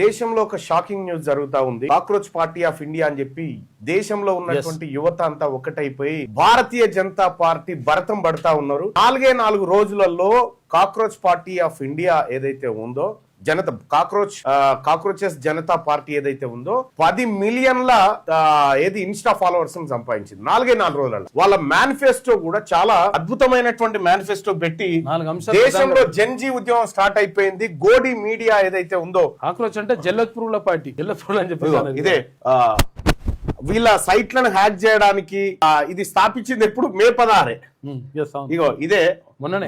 దేశంలో ఒక shocking news జరుగుతా ఉంది. కాక్రోచ్ పార్టీ ఆఫ్ ఇండియా అని చెప్పి దేశంలో ఉన్నటువంటి యువత అంతా ఒకటైపోయి భారతీయ జనతా పార్టీ భరతం పడతా ఉన్నారు. 4 రోజులలో కాక్రోచ్ పార్టీ ఆఫ్ ఇండియా ఏదైతే ఉందో, కాక్రోచెస్ జనతా పార్టీ ఏదైతే ఉందో 10 మిలియన్ల ఇన్స్టా ఫాలోవర్స్ సంపాదించింది 4 రోజులలో. వాళ్ళ మేనిఫెస్టో కూడా చాలా అద్భుతమైనటువంటి మేనిఫెస్టో పెట్టి దేశంలో జన్జీ ఉద్యమం స్టార్ట్ అయిపోయింది. గోడి మీడియా ఏదైతే ఉందో, కాక్రోచ్ అంటే జల్లత్పూర్ల పార్టీ, జల్లత్పూర్ అని చెప్పి ఇదే వీళ్ళ సైట్లను హ్యాక్ చేయడానికి ఇది స్థాపించింది ఎప్పుడు మే 16. ఇగో ఇదే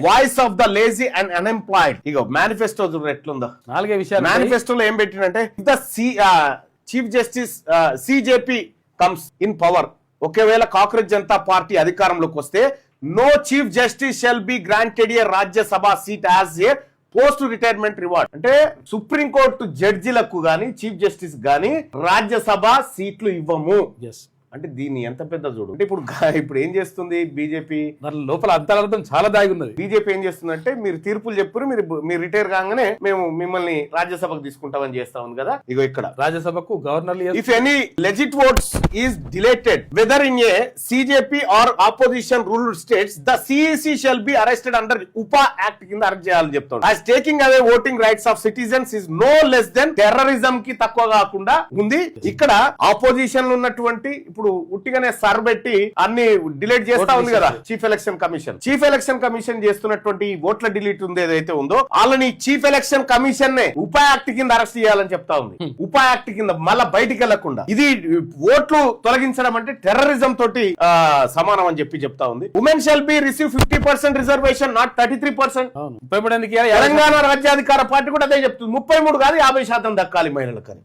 voice of the lazy and unemployed. ఇగో మేనిఫెస్టో ఎట్లుందో 4 విషయాలు. మేనిఫెస్టోలో ఏం పెట్టినంటే the chief justice CJP comes in power. ఒకవేళ కాక్రోచ్ జనతా పార్టీ అధికారంలోకి వస్తే no chief justice shall be granted a Rajya Sabha seat as a post retirement reward. అంటే సుప్రీంకోర్టు జడ్జిలకు గాని చీఫ్ జస్టిస్ గాని రాజ్యసభ సీట్లు ఇవ్వము. అంటే దీన్ని ఎంత పెద్ద చూడు. అంటే ఇప్పుడు ఏం చేస్తుంది బీజేపీ? లోపల అంతరార్థం చాలా దాగి ఉన్నది. బీజేపీ ఏం చేస్తుందంటే, మీరు తీర్పులు చెప్పారు, మీరు రిటైర్ కాగానే మేము మిమ్మల్ని రాజ్యసభకు తీసుకుంటామని చేస్తా ఉంది కదా. ఇగో ఇక్కడ రాజ్యసభకు governor if any legit votes is deleted whether in a CJP or opposition ruled states the CEC shall be arrested under UAPA act కింద అరెస్ట్ చేయాలని చెప్తాడు. As taking away voting rights of citizens is no less than terrorism కి తక్కువ కాకుండా ఉంది. ఇక్కడ opposition లో ఉన్నటువంటి ఇప్పుడు ఉట్టిగానే సర్ పెట్టి అన్ని డిలీట్ చేస్తా ఉంది కదా చీఫ్ ఎలక్షన్ కమిషన్ చేస్తున్నటువంటి ఓట్ల డిలీట్ ఉంది ఏదైతే ఉందో, వాళ్ళని చీఫ్ ఎలక్షన్ కమిషన్ నే ఉపా యాక్ట్ కింద అరెస్ట్ చేయాలని చెప్తా ఉంది. ఉపా యాక్ట్ కింద మళ్ళా బయటికి వెళ్లకుండా. ఇది ఓట్లు తొలగించడం అంటే టెర్రరిజం తోటి సమానం అని చెప్తా ఉంది. Women shall be receive 50% reservation, not 33%. Telangana Rajyadhikara party కూడా అదే చెప్తుంది. 33 కాదు 50% దక్కాలి మహిళలకు.